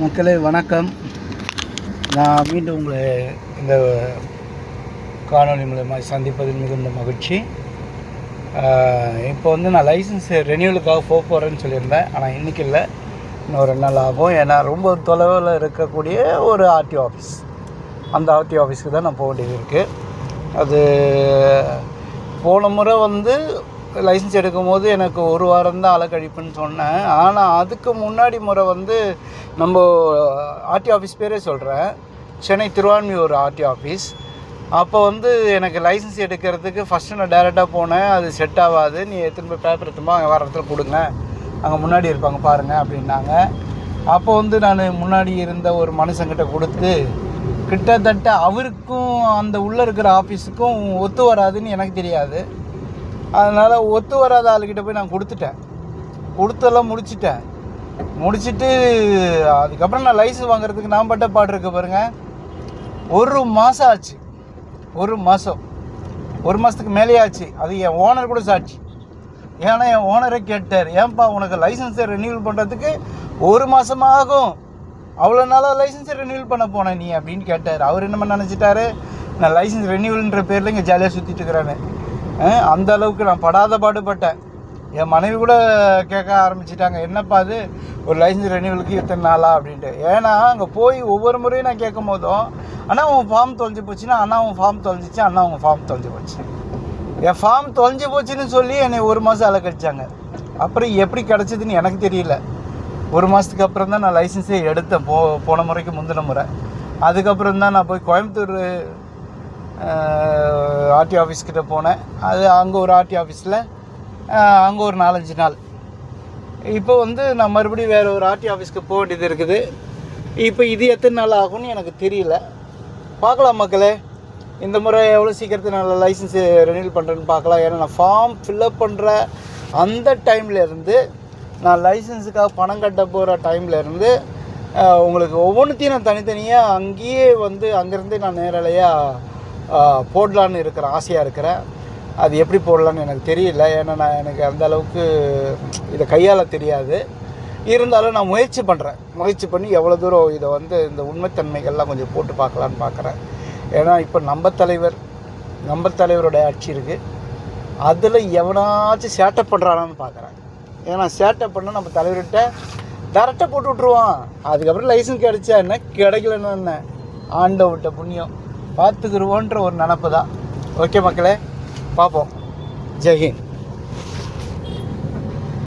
மக்களே வணக்கம். நான் மீண்டும் உங்களை இந்த காணொலி மூலமாக சந்திப்பதில் மிகுந்த மகிழ்ச்சி. இப்போ நான் லைசன்ஸ் ரெனியூவலுக்காக போகிறேன்னு சொல்லியிருந்தேன். ஆனால் இன்றைக்கி இல்லை, இன்னும் 2 நாள் ஆகும். ஏன்னா ரொம்ப தொலைவில் இருக்கக்கூடிய ஒரு ஆர்டிஓ ஆஃபீஸ், அந்த ஆர்டிஓ ஆஃபீஸுக்கு தான் நான் போக வேண்டியது இருக்குது. அது போன முறை லைசன்ஸ் எடுக்கும்போது எனக்கு 1 வாரம் தான் அலக்கழிப்புன்னு சொன்னேன். ஆனால் அதுக்கு முன்னாடி முறை நம்ம ஆர்டிஓ ஆஃபீஸ் பேரே சொல்கிறேன், சென்னை திருவான்மியூர் ஆர்டிஓ ஆஃபீஸ். அப்போ எனக்கு லைசன்ஸ் எடுக்கிறதுக்கு ஃபஸ்ட்டு நான் டேரெக்டாக போனேன். அது செட் ஆகாது, நீ எடுத்துன்னு போய் பேப்பர் எடுத்துமா அங்கே வர இடத்துல கொடுங்க, அங்கே முன்னாடி இருப்பாங்க பாருங்கள் அப்படின்னாங்க. அப்போ நான் முன்னாடி இருந்த ஒரு மனுஷங்கிட்ட கொடுத்து, கிட்டத்தட்ட அவருக்கும் அந்த உள்ளே இருக்கிற ஆஃபீஸுக்கும் ஒத்து வராதுன்னு எனக்கு தெரியாது. அதனால் ஒத்து வராத ஆளுக்கிட்ட போய் நான் கொடுத்தெல்லாம் முடிச்சுட்டு அதுக்கப்புறம் நான் லைசன்ஸ் வாங்குறதுக்கு நான் பட்ட பாடு இருக்க பாருங்கள். 1 மாதம் ஆச்சு. 1 மாதத்துக்கு மேலே ஆச்சு. அது என் ஓனர் கூட சாட்சி. ஏன்னா என் ஓனரே கேட்டார், ஏன்பா உனக்கு லைசன்ஸை ரெனியூவல் பண்ணுறதுக்கு 1 மாதமாக ஆகும், அவ்வளோ நாளாக லைசன்ஸை ரெனியூவல் பண்ண போனேன் நீ அப்படின்னு கேட்டார். அவர் என்ன நினச்சிட்டாரு, நான் லைசன்ஸ் ரெனியூவல்ன்ற பேரில் இங்கே ஜாலியாக சுற்றிட்டு இருக்கிறேன்னு. அந்த அளவுக்கு நான் படாத பாடுபட்டேன். என் மனைவி கூட கேட்க ஆரம்பிச்சிட்டாங்க, என்னப்பா அது ஒரு லைசன்ஸ் ரெனியூவலுக்கு இத்தனை நாளா அப்படின்ட்டு. ஏன்னா அங்கே போய் ஒவ்வொரு முறையும் நான் கேட்கும் போதும், அண்ணா உன் ஃபார்ம் தொலைஞ்சி போச்சுன்னா, அண்ணா உன் ஃபார்ம் தொலைஞ்சிச்சு, அண்ணா உங்கள் ஃபார்ம் தொலைஞ்சி போச்சு, என் ஃபார்ம் தொலைஞ்சி போச்சுன்னு சொல்லி என்னை 1 மாதம் அலக்கடிச்சாங்க. அப்புறம் எப்படி கிடச்சிதுன்னு எனக்கு தெரியல. 1 மாதத்துக்கு அப்புறம் தான் நான் லைசன்ஸே எடுத்தேன். போன முறைக்கு முந்தின முறை. அதுக்கப்புறம் தான் நான் போய் கோயம்புத்தூர் ஆர்டிஓ ஆஃபீஸ்கிட்ட போனேன். அது அங்கே ஒரு ஆர்டிஓ ஆஃபீஸில் அங்கே ஒரு 4-5 நாள். இப்போ நான் மறுபடியும் வேறு ஒரு ஆர்டிஓ ஆஃபீஸ்க்கு போக வேண்டியது இருக்குது. இப்போ இது எத்தனை நாள் ஆகும்னு எனக்கு தெரியல. பார்க்கலாம் மக்களே, இந்த முறை எவ்வளோ சீக்கிரத்தில் நான் லைசன்ஸு ரெனியூவல் பண்ணுறேன்னு பார்க்கலாம். ஏன்னா நான் ஃபார்ம் ஃபில்லப் பண்ணுற அந்த டைம்லேருந்து, நான் லைசன்ஸுக்காக பணம் கட்ட போகிற டைம்லேருந்து உங்களுக்கு ஒவ்வொன்றுத்தையும் நான் தனித்தனியாக அங்கேயே அங்கேருந்தே நான் நேரலையாக போடலான்னு இருக்கிறேன், ஆசையாக இருக்கிறேன். அது எப்படி போடலான்னு எனக்கு தெரியல. ஏன்னா எனக்கு அந்த அளவுக்கு இதை கையாள தெரியாது. இருந்தாலும் நான் முயற்சி பண்ணி எவ்வளோ தூரம் இதை இந்த உண்மைத்தன்மைகள்லாம் கொஞ்சம் போட்டு பார்க்கலான்னு பார்க்குறேன். ஏன்னா இப்போ நம்ம தலைவரோட ஆட்சி இருக்குது. அதில் எவனாச்சும் சேட்டை பண்ணுறானான்னு பார்க்குறேன். ஏன்னா சேட்டை பண்ணால் நம்ம தலைவர்கிட்ட டேரெக்டாக போட்டு விட்ருவான். அதுக்கப்புறம் லைசன்ஸ் கிடைச்சா என்ன, கிடைக்கலன்னு என்ன, ஆண்ட விட்ட புண்ணியம் பார்த்துக்குருவோன்ற ஒரு நினப்பு தான். ஓகே மக்களே, பார்ப்போம். ஜெய் ஹிந்த்.